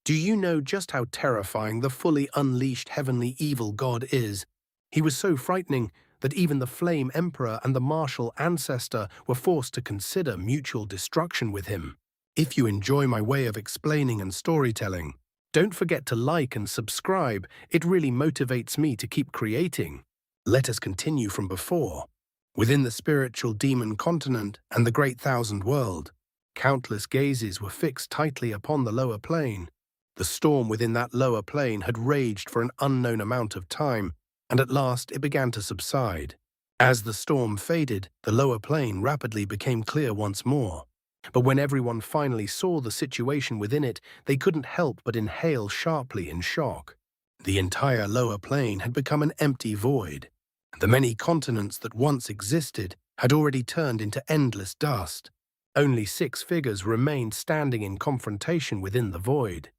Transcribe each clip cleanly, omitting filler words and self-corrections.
Do you know just how terrifying the fully unleashed heavenly evil god is? He was so frightening that even the Flame Emperor and the martial ancestor were forced to consider mutual destruction with him. If you enjoy my way of explaining and storytelling, don't forget to like and subscribe. It really motivates me to keep creating. Let us continue from before. Within the spiritual demon continent and the Great Thousand World, countless gazes were fixed tightly upon the lower plane. The storm within that lower plane had raged for an unknown amount of time, and at last it began to subside. As the storm faded, the lower plane rapidly became clear once more. But when everyone finally saw the situation within it, they couldn't help but inhale sharply in shock. The entire lower plane had become an empty void. The many continents that once existed had already turned into endless dust. Only 6 figures remained standing in confrontation within the void.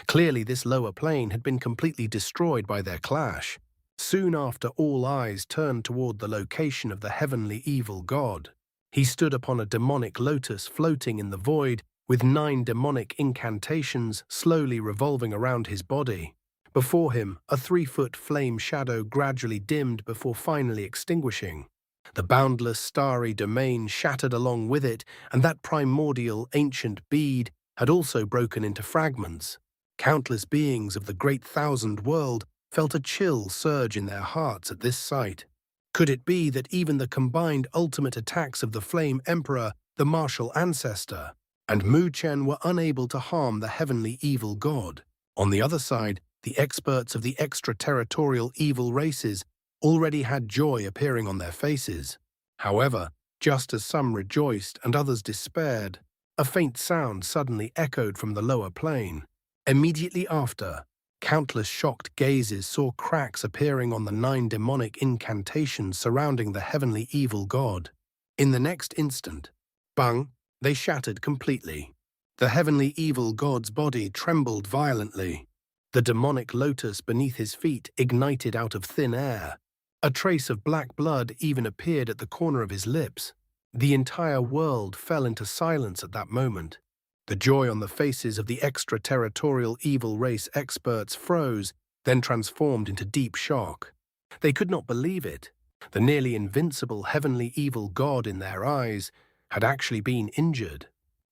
Clearly, this lower plane had been completely destroyed by their clash. Soon after, all eyes turned toward the location of the heavenly evil god. He stood upon a demonic lotus floating in the void, with 9 demonic incantations slowly revolving around his body. Before him, a 3-foot flame shadow gradually dimmed before finally extinguishing. The boundless starry domain shattered along with it, and that primordial ancient bead had also broken into fragments. Countless beings of the Great Thousand World felt a chill surge in their hearts at this sight. Could it be that even the combined ultimate attacks of the Flame Emperor, the martial ancestor, and Chen were unable to harm the heavenly evil god? On the other side, the experts of the extraterritorial evil races already had joy appearing on their faces. However, just as some rejoiced and others despaired, a faint sound suddenly echoed from the lower plane. Immediately after, countless shocked gazes saw cracks appearing on the 9 demonic incantations surrounding the heavenly evil god. In the next instant, bang, they shattered completely. The heavenly evil god's body trembled violently. The demonic lotus beneath his feet ignited out of thin air. A trace of black blood even appeared at the corner of his lips. The entire world fell into silence at that moment. The joy on the faces of the extraterritorial evil race experts froze, then transformed into deep shock. They could not believe it. The nearly invincible heavenly evil god in their eyes had actually been injured.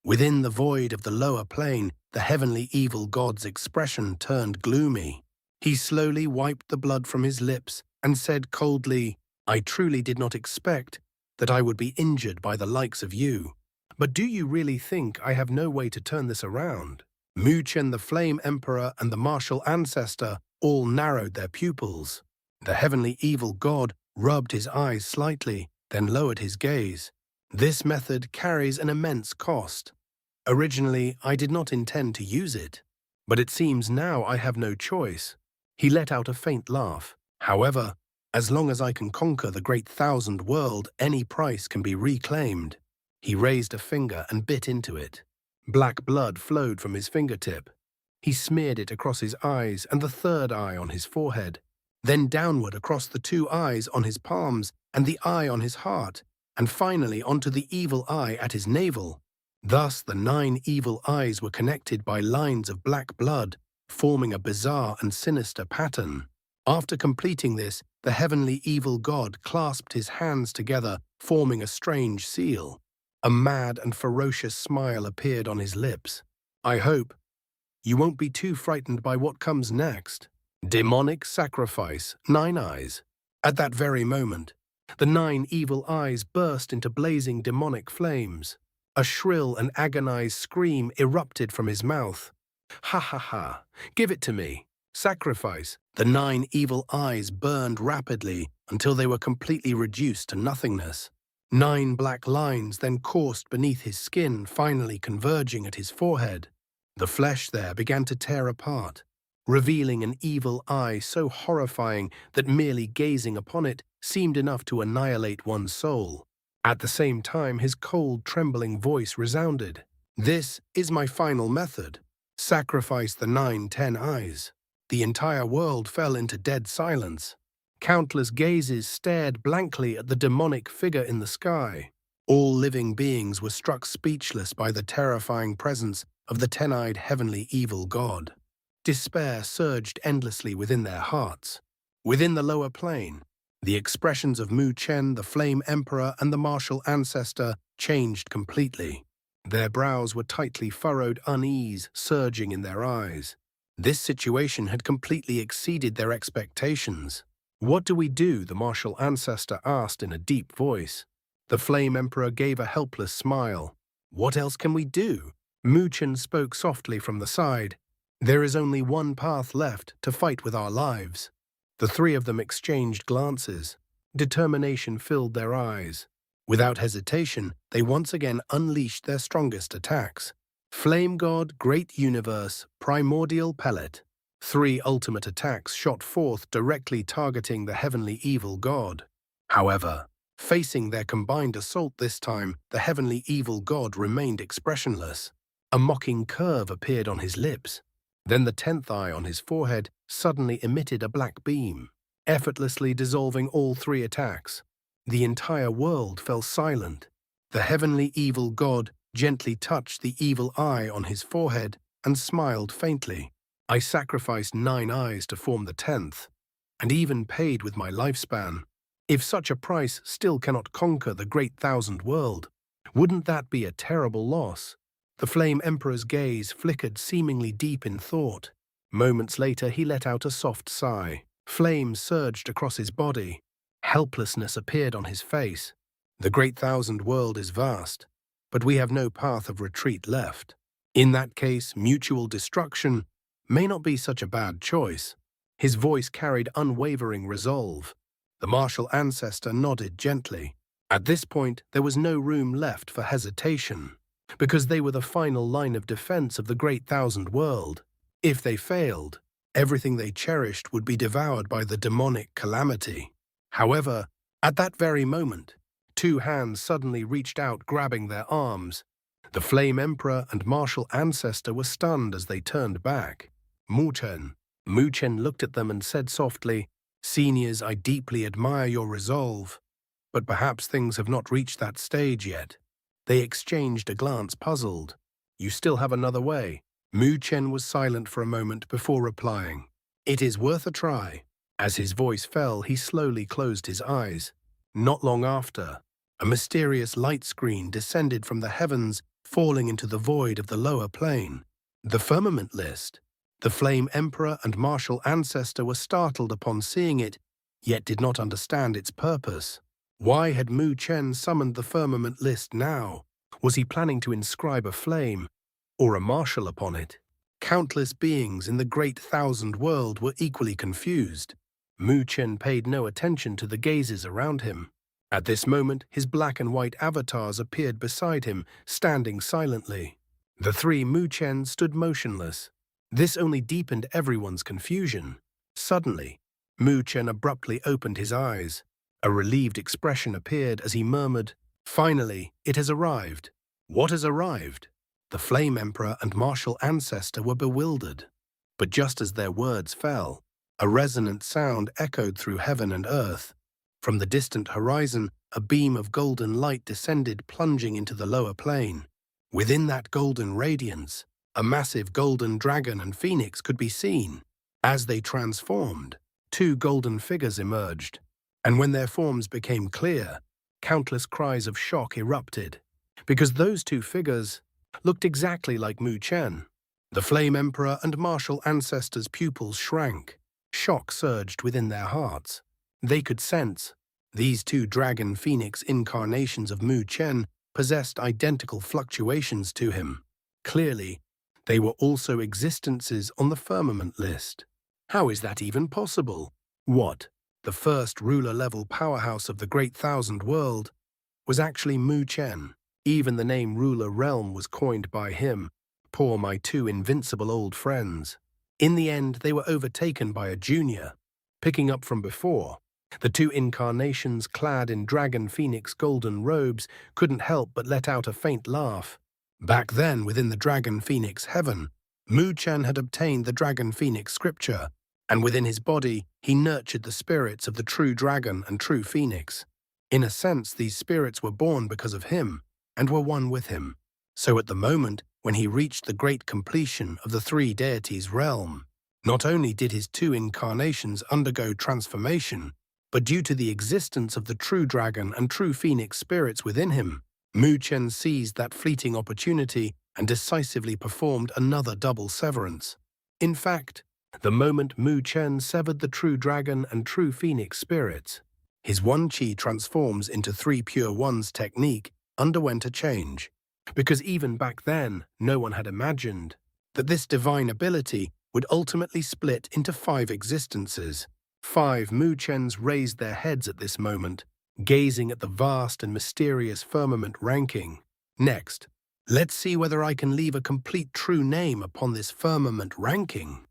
Within the void of the lower plane, the heavenly evil god's expression turned gloomy. He slowly wiped the blood from his lips and said coldly, "I truly did not expect that I would be injured by the likes of you. But do you really think I have no way to turn this around?" Chen, the Flame Emperor, and the martial ancestor all narrowed their pupils. The heavenly evil god rubbed his eyes slightly, then lowered his gaze. This method carries an immense cost. Originally, I did not intend to use it, but it seems now I have no choice. He let out a faint laugh. However, as long as I can conquer the Great Thousand World, any price can be reclaimed. He raised a finger and bit into it. Black blood flowed from his fingertip. He smeared it across his eyes and the 3rd eye on his forehead, then downward across the 2 eyes on his palms and the eye on his heart, and finally onto the evil eye at his navel. Thus, the 9 evil eyes were connected by lines of black blood, forming a bizarre and sinister pattern. After completing this, the heavenly evil god clasped his hands together, forming a strange seal. A mad and ferocious smile appeared on his lips. "I hope you won't be too frightened by what comes next." Demonic sacrifice, 9 eyes. At that very moment, the 9 evil eyes burst into blazing demonic flames. A shrill and agonized scream erupted from his mouth. "Ha ha ha! Give it to me! Sacrifice!" The 9 evil eyes burned rapidly until they were completely reduced to nothingness. 9 black lines then coursed beneath his skin, finally converging at his forehead. The flesh there began to tear apart, revealing an evil eye so horrifying that merely gazing upon it seemed enough to annihilate one's soul. At the same time, his cold, trembling voice resounded. "This is my final method. Sacrifice the 9 eyes." The entire world fell into dead silence. Countless gazes stared blankly at the demonic figure in the sky. All living beings were struck speechless by the terrifying presence of the 10-eyed heavenly evil god. Despair surged endlessly within their hearts. Within the lower plane, the expressions of Mu Chen, the Flame Emperor, and the martial ancestor changed completely. Their brows were tightly furrowed, unease surging in their eyes. This situation had completely exceeded their expectations. "What do we do?" the martial ancestor asked in a deep voice. The Flame Emperor gave a helpless smile. "What else can we do?" Mu Chen spoke softly from the side. "There is only one path left: to fight with our lives." The three of them exchanged glances. Determination filled their eyes. Without hesitation, they once again unleashed their strongest attacks. Flame God, Great Universe, Primordial Pellet. Three ultimate attacks shot forth directly targeting the heavenly evil god. However, facing their combined assault this time, the heavenly evil god remained expressionless. A mocking curve appeared on his lips. Then the 10th eye on his forehead suddenly emitted a black beam, effortlessly dissolving all three attacks. The entire world fell silent. The heavenly evil god gently touched the evil eye on his forehead and smiled faintly. "I sacrificed 9 eyes to form the 10th, and even paid with my lifespan. If such a price still cannot conquer the great thousand world, wouldn't that be a terrible loss?" The Flame Emperor's gaze flickered seemingly deep in thought. Moments later, he let out a soft sigh. Flames surged across his body. Helplessness appeared on his face. "The great thousand world is vast, but we have no path of retreat left. In that case, mutual destruction may not be such a bad choice." His voice carried unwavering resolve. The martial ancestor nodded gently. At this point, there was no room left for hesitation, because they were the final line of defense of the great thousand world. If they failed, everything they cherished would be devoured by the demonic calamity. However, at that very moment, 2 hands suddenly reached out, grabbing their arms. The Flame Emperor and martial ancestor were stunned as they turned back. Mu Chen looked at them and said softly, "Seniors, I deeply admire your resolve, but perhaps things have not reached that stage yet." They exchanged a glance, puzzled. "You still have another way?" Mu Chen was silent for a moment before replying, "It is worth a try." As his voice fell, he slowly closed his eyes. Not long after, a mysterious light screen descended from the heavens, falling into the void of the lower plane. The firmament list. The Flame Emperor and martial ancestor were startled upon seeing it, yet did not understand its purpose. Why had Mu Chen summoned the firmament list now? Was he planning to inscribe a flame or a martial upon it? Countless beings in the great thousand world were equally confused. Mu Chen paid no attention to the gazes around him. At this moment, his black and white avatars appeared beside him, standing silently. The 3 Mu Chen stood motionless. This only deepened everyone's confusion. Suddenly, Mu Chen abruptly opened his eyes. A relieved expression appeared as he murmured, "Finally, it has arrived." "What has arrived?" The Flame Emperor and martial ancestor were bewildered. But just as their words fell, a resonant sound echoed through heaven and earth. From the distant horizon, a beam of golden light descended, plunging into the lower plane. Within that golden radiance, a massive golden dragon and phoenix could be seen. As they transformed, 2 golden figures emerged. And when their forms became clear, countless cries of shock erupted, because those 2 figures looked exactly like Mu Chen. The Flame Emperor and martial ancestor's pupils shrank. Shock surged within their hearts. They could sense these 2 dragon phoenix incarnations of Mu Chen possessed identical fluctuations to him. Clearly, they were also existences on the firmament list. How is that even possible? What? The first ruler-level powerhouse of the Great Thousand World was actually Mu Chen. Even the name Ruler Realm was coined by him. Poor my 2 invincible old friends. In the end, they were overtaken by a junior. Picking up from before, the 2 incarnations clad in Dragon Phoenix golden robes couldn't help but let out a faint laugh. Back then, within the Dragon Phoenix heaven, Mu Chen had obtained the Dragon Phoenix scripture, and within his body, he nurtured the spirits of the true dragon and true phoenix. In a sense, these spirits were born because of him, and were one with him. So at the moment, when he reached the great completion of the 3 deities' realm, Not only did his two incarnations undergo transformation, but due to the existence of the true dragon and true phoenix spirits within him, Mu Chen seized that fleeting opportunity and decisively performed another double severance. In fact, the moment Mu Chen severed the true dragon and true phoenix spirits, his one chi transforms into three pure ones technique underwent a change, because even back then no one had imagined that this divine ability would ultimately split into 5 existences. 5 Mu Chens raised their heads at this moment, gazing at the vast and mysterious firmament ranking. Next, let's see whether I can leave a complete true name upon this firmament ranking,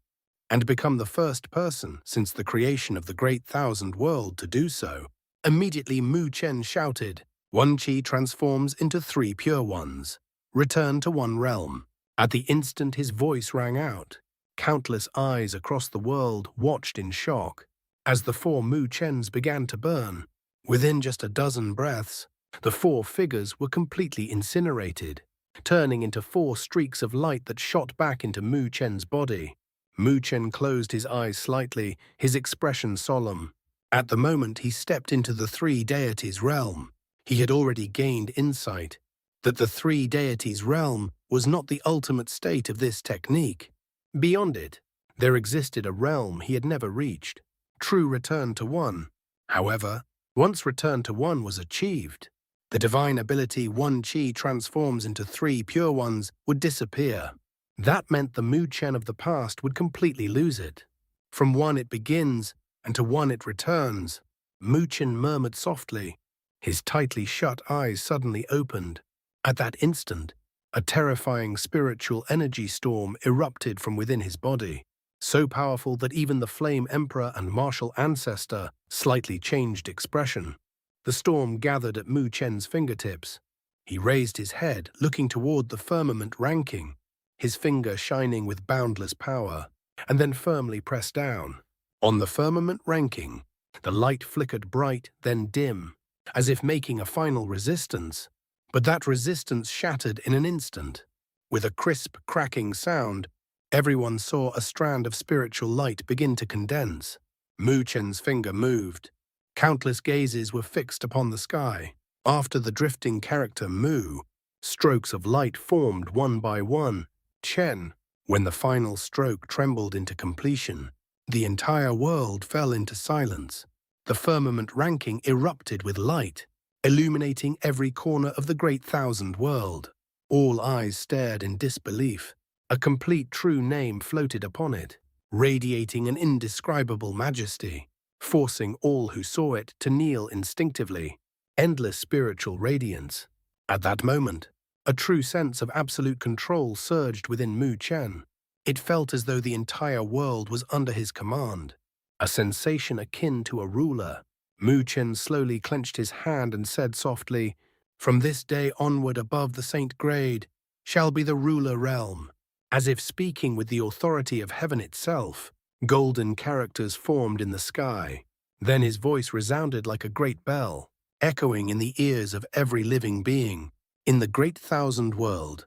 and become the first person since the creation of the Great Thousand World to do so. Immediately Mu Chen shouted, "One chi transforms into 3 pure ones. Return to one realm." At the instant his voice rang out, countless eyes across the world watched in shock as the 4 Mu Chens began to burn. Within just a dozen breaths, the 4 figures were completely incinerated, turning into 4 streaks of light that shot back into Mu Chen's body. Mu Chen closed his eyes slightly, his expression solemn. At the moment he stepped into the 3 deities' realm, he had already gained insight that the 3 deities' realm was not the ultimate state of this technique. Beyond it, there existed a realm he had never reached, true return to one. However, once return to one was achieved, the divine ability one chi transforms into 3 pure ones would disappear. That meant the Mu Chen of the past would completely lose it. From one it begins, and to one it returns. Mu Chen murmured softly. His tightly shut eyes suddenly opened. At that instant, a terrifying spiritual energy storm erupted from within his body, so powerful that even the Flame Emperor and Martial Ancestor slightly changed expression. The storm gathered at Mu Chen's fingertips. He raised his head, looking toward the firmament ranking, his finger shining with boundless power, and then firmly pressed down. On the firmament ranking, the light flickered bright, then dim, as if making a final resistance. But that resistance shattered in an instant. With a crisp, cracking sound, everyone saw a strand of spiritual light begin to condense. Mu Chen's finger moved. Countless gazes were fixed upon the sky. After the drifting character Mu, strokes of light formed one by one. Chen. When the final stroke trembled into completion, the entire world fell into silence. The firmament ranking erupted with light, illuminating every corner of the Great Thousand World. All eyes stared in disbelief. A complete true name floated upon it, radiating an indescribable majesty, forcing all who saw it to kneel instinctively. Endless spiritual radiance. At that moment, a true sense of absolute control surged within Mu Chen. It felt as though the entire world was under his command, a sensation akin to a ruler. Mu Chen slowly clenched his hand and said softly, "From this day onward above the Saint Grade shall be the ruler realm." As if speaking with the authority of heaven itself, golden characters formed in the sky. Then his voice resounded like a great bell, echoing in the ears of every living being. "In the Great Thousand World,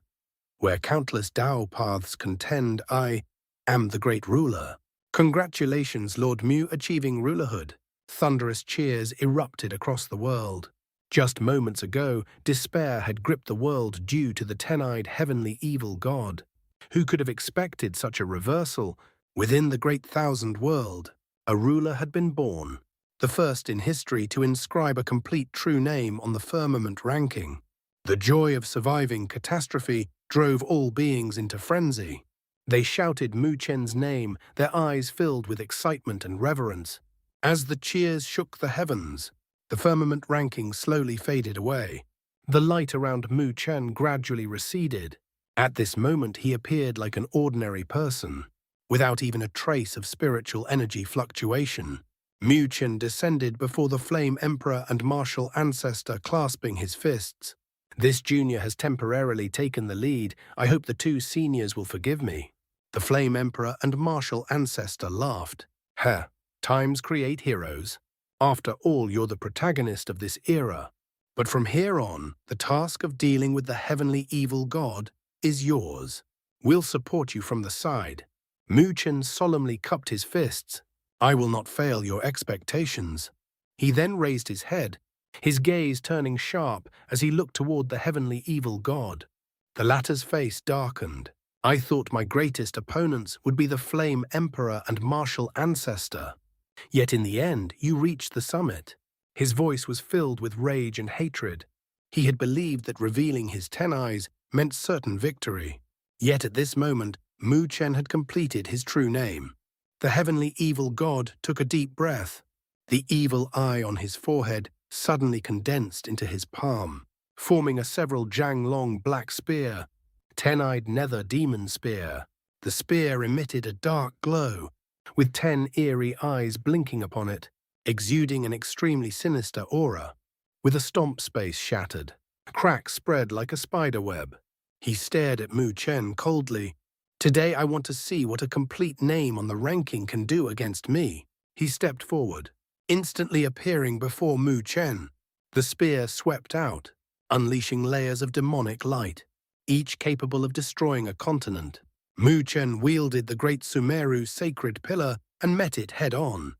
where countless Tao paths contend, I am the great ruler. Congratulations, Lord Mu, achieving rulerhood." Thunderous cheers erupted across the world. Just moments ago, despair had gripped the world due to the 10-eyed heavenly evil god. Who could have expected such a reversal? Within the Great Thousand World, a ruler had been born, the first in history to inscribe a complete true name on the firmament ranking. The joy of surviving catastrophe drove all beings into frenzy. They shouted Mu Chen's name, their eyes filled with excitement and reverence. As the cheers shook the heavens, the firmament ranking slowly faded away. The light around Mu Chen gradually receded. At this moment he appeared like an ordinary person, without even a trace of spiritual energy fluctuation. Mu Chen descended before the Flame Emperor and Martial Ancestor, clasping his fists. "This junior has temporarily taken the lead. I hope the 2 seniors will forgive me." The Flame Emperor and Martial Ancestor laughed. "Heh, times create heroes. After all, you're the protagonist of this era. But from here on, the task of dealing with the heavenly evil god is yours. We'll support you from the side." Mu Chen solemnly cupped his fists. I will not fail your expectations. He then raised his head, his gaze turning sharp as he looked toward the heavenly evil god. The latter's face darkened. I thought my greatest opponents would be the flame emperor and martial ancestor. Yet in the end, you reached the summit. His voice was filled with rage and hatred. He had believed that revealing his 10 eyes meant certain victory. Yet at this moment, Mu Chen had completed his true name. The heavenly evil god took a deep breath. The evil eye on his forehead suddenly condensed into his palm, forming a several jang-long black spear, 10-eyed nether demon spear. The spear emitted a dark glow, with 10 eerie eyes blinking upon it, exuding an extremely sinister aura. With a stomp space shattered, cracks spread like a spider web. He stared at Mu Chen coldly. Today I want to see what a complete name on the ranking can do against me. He stepped forward, instantly appearing before Mu Chen. The spear swept out, unleashing layers of demonic light, each capable of destroying a continent. Mu Chen wielded the great Sumeru sacred pillar and met it head-on.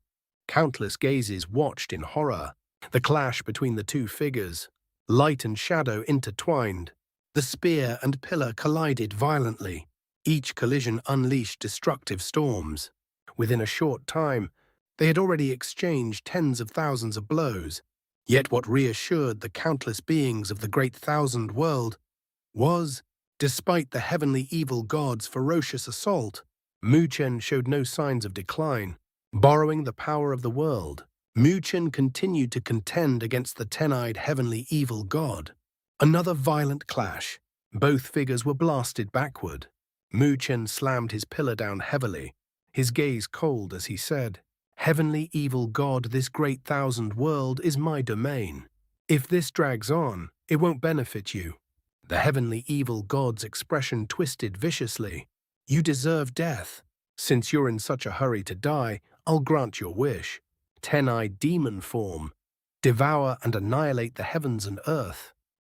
Countless gazes watched in horror. The clash between the two figures, light and shadow intertwined. The spear and pillar collided violently. Each collision unleashed destructive storms. Within a short time, they had already exchanged tens of thousands of blows. Yet what reassured the countless beings of the great thousand world was, despite the heavenly evil god's ferocious assault, Mu Chen showed no signs of decline. Borrowing the power of the world, Mu Chen continued to contend against the 10-eyed heavenly evil god. Another violent clash. Both figures were blasted backward. Mu Chen slammed his pillar down heavily, his gaze cold as he said, Heavenly evil god, this great thousand world is my domain. If this drags on, it won't benefit you. The heavenly evil god's expression twisted viciously. You deserve death. Since you're in such a hurry to die, I'll grant your wish. 10-eyed demon form. Devour and annihilate the heavens and earth.